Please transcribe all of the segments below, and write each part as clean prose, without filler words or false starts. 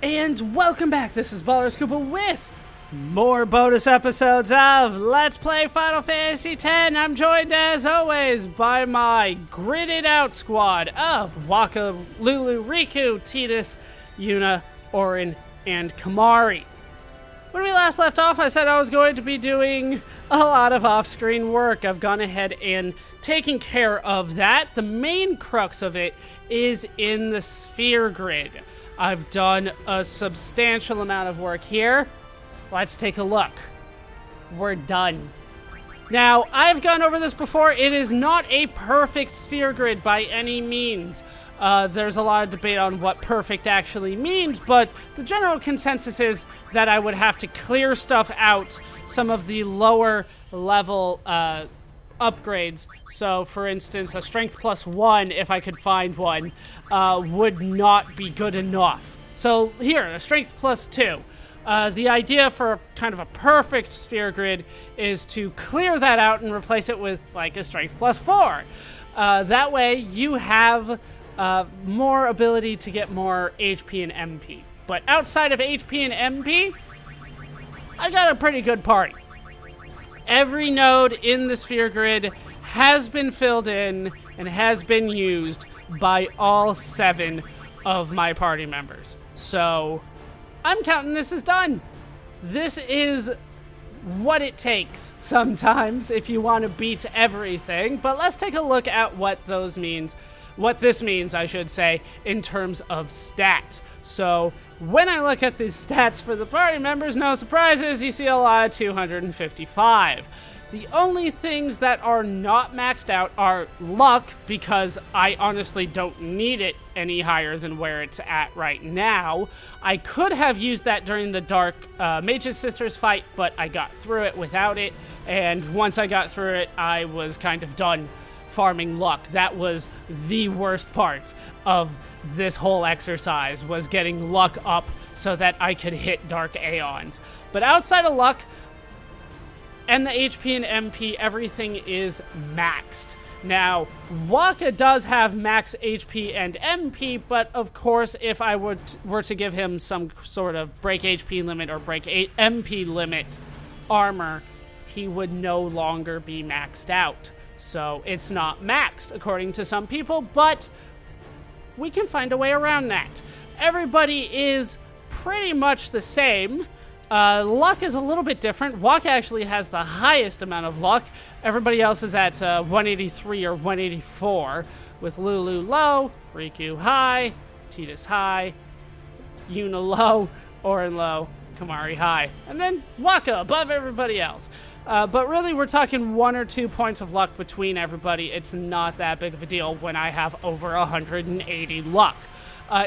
And welcome back. This is ballerscuba with more bonus episodes of Let's Play Final Fantasy X. I'm joined as always by my gridded out squad of Waka, Lulu, Riku, Tidus, Yuna, Auron, and Kimahri. When we last left off, I said I was going to be doing a lot of off-screen work. I've gone ahead and taken care of that. The main crux of it is in the sphere grid. I've done a substantial amount of work here. Let's take a look. We're done. Now, I've gone over this before. It is not a perfect sphere grid by any means. There's a lot of debate on what perfect actually means, but the general consensus is that I would have to clear stuff out, some of the lower level upgrades. So, for instance, a strength +1, if I could find one, would not be good enough. So here, a strength +2. The idea for kind of a perfect sphere grid is to clear that out and replace it with like a strength +4. That way you have more ability to get more HP and MP. But outside of HP and MP, I got a pretty good party. Every node in the sphere grid has been filled in and has been used by all 7 of my party members. So I'm counting this as done. This is what it takes sometimes if you want to beat everything. But let's take a look at what this means, I should say, in terms of stats. So when I look at the stats for the party members, no surprises, you see a lot of 255. The only things that are not maxed out are luck, because I honestly don't need it any higher than where it's at right now. I could have used that during the Dark Mage's Sisters fight, but I got through it without it, and once I got through it, I was kind of done farming luck. That was the worst part of this whole exercise, was getting luck up so that I could hit Dark Aeons. But outside of luck and the HP and MP, everything is maxed. Now, Waka does have max HP and MP, but of course, if I were to give him some sort of break HP limit or break MP limit armor, he would no longer be maxed out. So it's not maxed, according to some people, but we can find a way around that. Everybody is pretty much the same. Luck is a little bit different. Waka actually has the highest amount of luck. Everybody else is at 183 or 184, with Lulu low, Riku high, Tidus high, Yuna low, Auron low, Kimahri high, and then Waka above everybody else. But really, we're talking 1 or 2 points of luck between everybody. It's not that big of a deal when I have over 180 luck.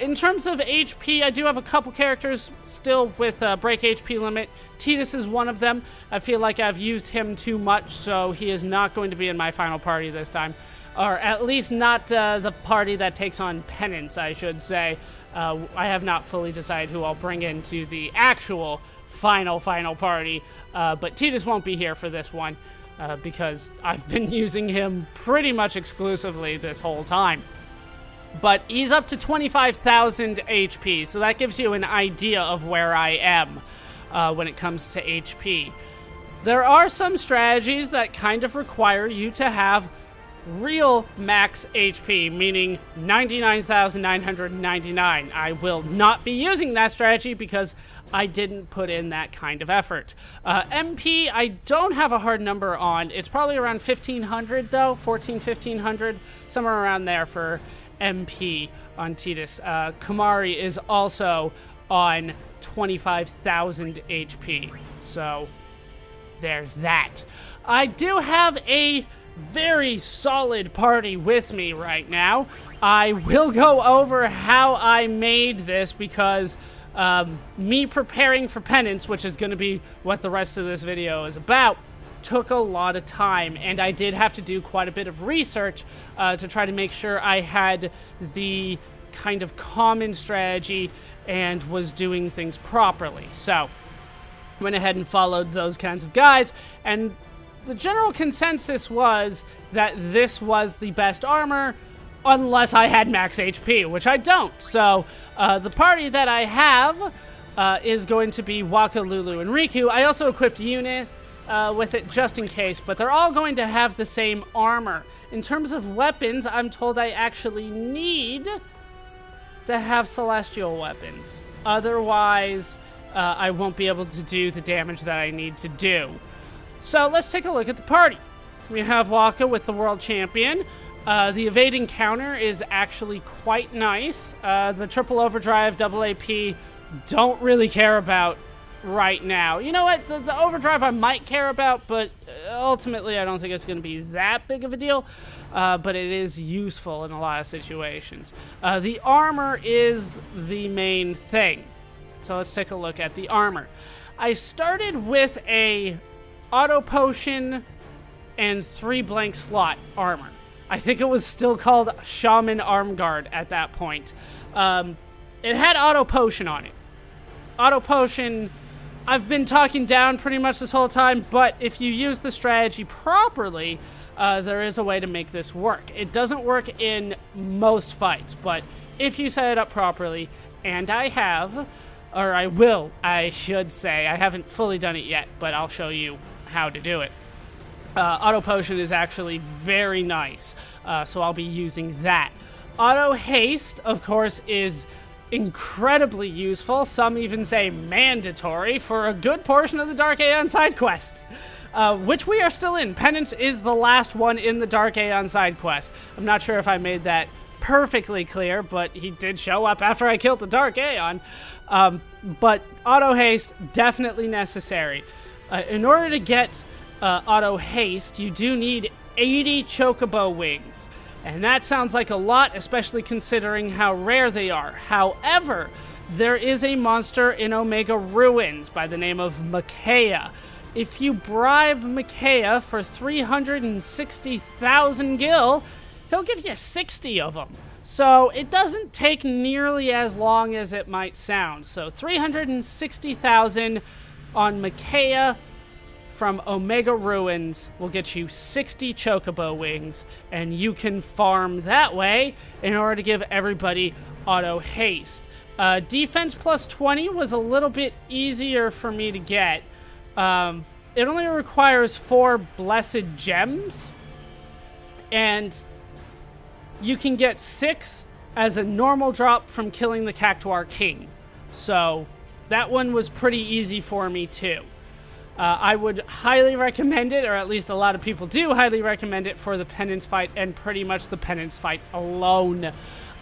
In terms of HP, I do have a couple characters still with break HP limit. Tidus is one of them. I feel like I've used him too much, so he is not going to be in my final party this time. Or at least not the party that takes on Penance, I should say. I have not fully decided who I'll bring into the actual final party, but Tidus won't be here for this one because I've been using him pretty much exclusively this whole time. But he's up to 25,000 HP, so that gives you an idea of where I am when it comes to HP. There are some strategies that kind of require you to have real max HP, meaning 99,999. I will not be using that strategy because I didn't put in that kind of effort. MP, I don't have a hard number on. It's probably around 1,500 though, 1,500, somewhere around there for MP on Tidus. Kimahri is also on 25,000 HP, so there's that. I do have a very solid party with me right now. I will go over how I made this because me preparing for Penance, which is going to be what the rest of this video is about, took a lot of time, and I did have to do quite a bit of research to try to make sure I had the kind of common strategy and was doing things properly. So went ahead and followed those kinds of guides, and the general consensus was that this was the best armor unless I had max HP, which I don't. So the party that I have is going to be Waka, Lulu, and Riku. I also equipped Yuna with it just in case, but they're all going to have the same armor. In terms of weapons, I'm told I actually need to have celestial weapons. Otherwise, I won't be able to do the damage that I need to do. So let's take a look at the party. We have Waka with the world champion. The evading counter is actually quite nice. The triple overdrive, double AP, don't really care about right now. You know what? The overdrive I might care about, but ultimately I don't think it's going to be that big of a deal. But it is useful in a lot of situations. The armor is the main thing. So let's take a look at the armor. I started with a auto potion and 3 blank slot armor. I think it was still called Shaman Arm Guard at that point. It had auto potion on it. Auto potion, I've been talking down pretty much this whole time, but if you use the strategy properly, there is a way to make this work. It doesn't work in most fights, but if you set it up properly, and I have, or I will, I should say, I haven't fully done it yet, but I'll show you how to do it. Auto potion is actually very nice, so I'll be using that. Auto haste, of course, is incredibly useful. Some even say mandatory for a good portion of the Dark Aeon side quests, which we are still in. Penance is the last one in the Dark Aeon side quest. I'm not sure if I made that perfectly clear, but he did show up after I killed the Dark Aeon. But auto haste, definitely necessary. In order to get auto haste, you do need 80 chocobo wings. And that sounds like a lot, especially considering how rare they are. However, there is a monster in Omega Ruins by the name of Makea. If you bribe Makea for 360,000 gil, he'll give you 60 of them. So it doesn't take nearly as long as it might sound. So 360,000 on Makea from Omega Ruins will get you 60 chocobo wings, and you can farm that way in order to give everybody auto haste. Defense plus 20 was a little bit easier for me to get. It only requires 4 blessed gems, and you can get 6 as a normal drop from killing the Cactuar King. So that one was pretty easy for me too. I would highly recommend it, or at least a lot of people do highly recommend it for the Penance fight, and pretty much the Penance fight alone.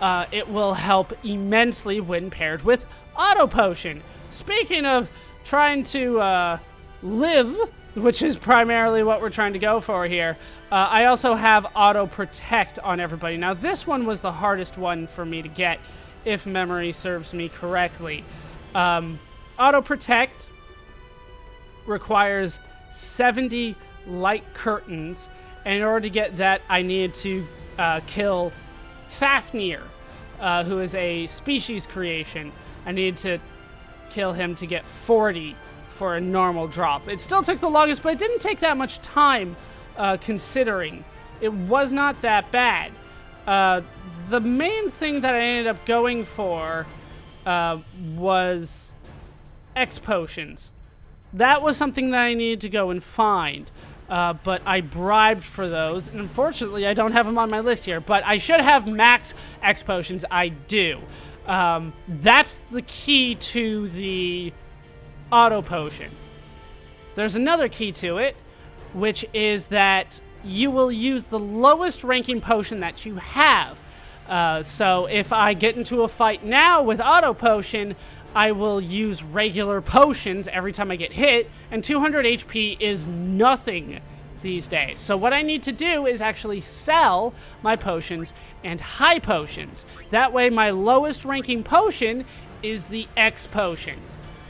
It will help immensely when paired with Auto Potion. Speaking of trying to live, which is primarily what we're trying to go for here, I also have Auto Protect on everybody. Now this one was the hardest one for me to get, if memory serves me correctly. Auto Protect requires 70 light curtains. In order to get that, I needed to kill Fafnir, who is a species creation. I needed to kill him to get 40 for a normal drop. It still took the longest, but it didn't take that much time, considering. It was not that bad. The main thing that I ended up going for was X potions. That was something that I needed to go and find, but I bribed for those, and unfortunately I don't have them on my list here, but I should have max X potions. I do. That's the key to the auto potion. There's another key to it, which is that you will use the lowest ranking potion that you have. So if I get into a fight now with auto potion, I will use regular potions every time I get hit, and 200 HP is nothing these days. So what I need to do is actually sell my potions and high potions. That way my lowest ranking potion is the X potion.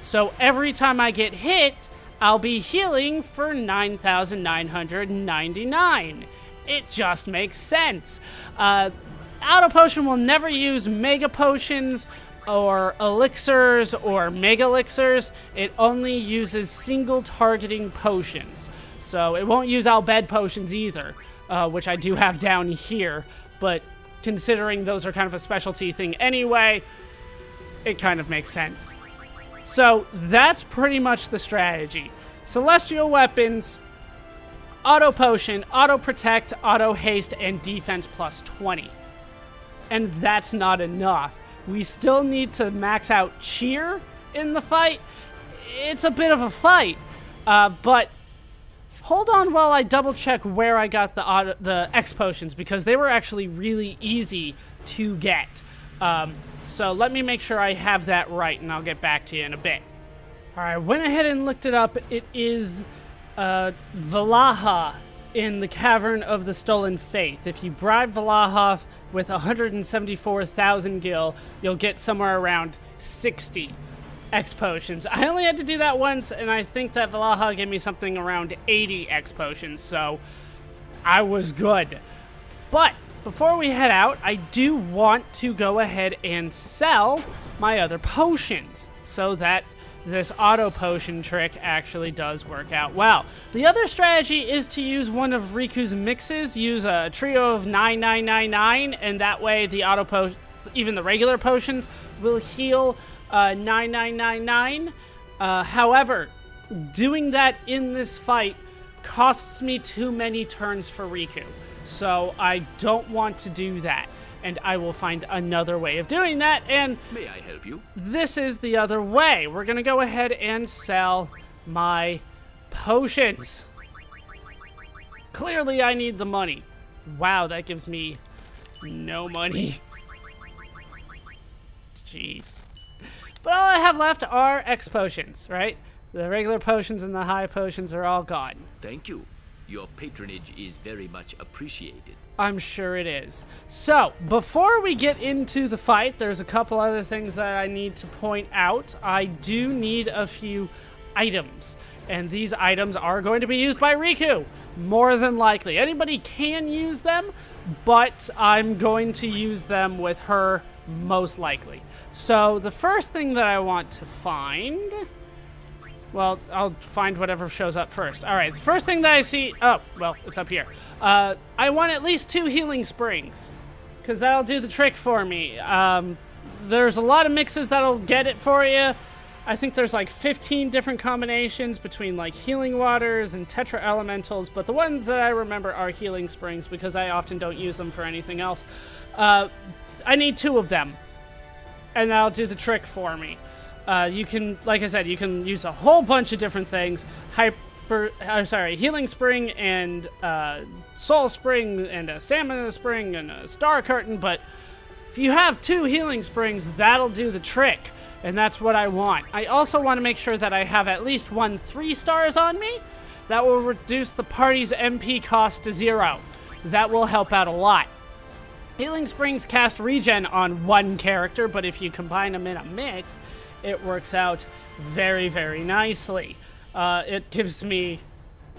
So every time I get hit, I'll be healing for 9,999. It just makes sense. Auto Potion will never use Mega Potions or Elixirs or Mega Elixirs. It only uses single targeting potions. So it won't use Albed Potions either, which I do have down here. But considering those are kind of a specialty thing anyway, it kind of makes sense. So that's pretty much the strategy. Celestial weapons, auto potion, auto protect, auto haste, and defense plus 20. And that's not enough. We still need to max out cheer in the fight. It's a bit of a fight, but hold on while I double check where I got the X potions, because they were actually really easy to get. So let me make sure I have that right, and I'll get back to you in a bit. All right, went ahead and looked it up. It is Valaha in the Cavern of the Stolen Faith. If you bribe Valaha with 174,000 gil, you'll get somewhere around 60 X potions. I only had to do that once, and I think that Valaha gave me something around 80 X potions, so I was good. But before we head out, I do want to go ahead and sell my other potions so that this auto potion trick actually does work out well. The other strategy is to use one of Riku's mixes, use a trio of 9999, and that way the auto potion, even the regular potions, will heal 9999. However, doing that in this fight costs me too many turns for Riku. So I don't want to do that, and I will find another way of doing that, and may I help you? This is the other way. We're gonna go ahead and sell my potions. Clearly I need the money. Wow, that gives me no money. Jeez. But all I have left are X potions, right? The regular potions and the high potions are all gone. Thank you. Your patronage is very much appreciated. I'm sure it is. So, before we get into the fight, there's a couple other things that I need to point out. I do need a few items, and these items are going to be used by Riku, more than likely. Anybody can use them, but I'm going to use them with her most likely. So, the first thing that I want to find... Well, I'll find whatever shows up first. All right, the first thing that I see... Oh, well, it's up here. I want at least 2 healing springs, because that'll do the trick for me. There's a lot of mixes that'll get it for you. I think there's like 15 different combinations between like healing waters and tetra elementals, but the ones that I remember are healing springs because I often don't use them for anything else. I need 2 of them, and that'll do the trick for me. You can, like I said, you can use a whole bunch of different things. Healing Spring and Soul Spring and a Stamina Spring and a Star Curtain, but if you have 2 Healing Springs, that'll do the trick, and that's what I want. I also want to make sure that I have at least 1 3 stars on me. That will reduce the party's MP cost to 0. That will help out a lot. Healing Springs cast regen on 1 character, but if you combine them in a mix, it works out very, very nicely. It gives me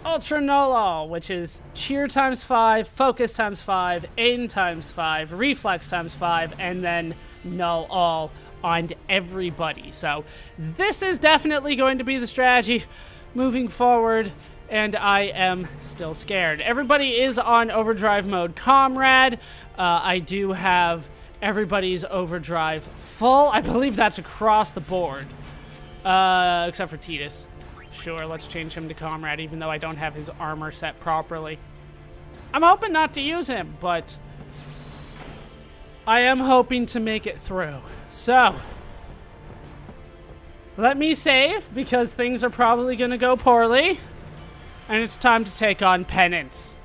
Ultra Null, which is Cheer times 5, Focus times 5, Aim times 5, Reflex times 5, and then Null All on everybody. So this is definitely going to be the strategy moving forward, and I am still scared. Everybody is on Overdrive mode Comrade. I do have everybody's overdrive full. I believe that's across the board. Except for Titus. Sure, let's change him to Comrade, even though I don't have his armor set properly. I'm hoping not to use him, but I am hoping to make it through. So, let me save, because things are probably going to go poorly. And it's time to take on Penance.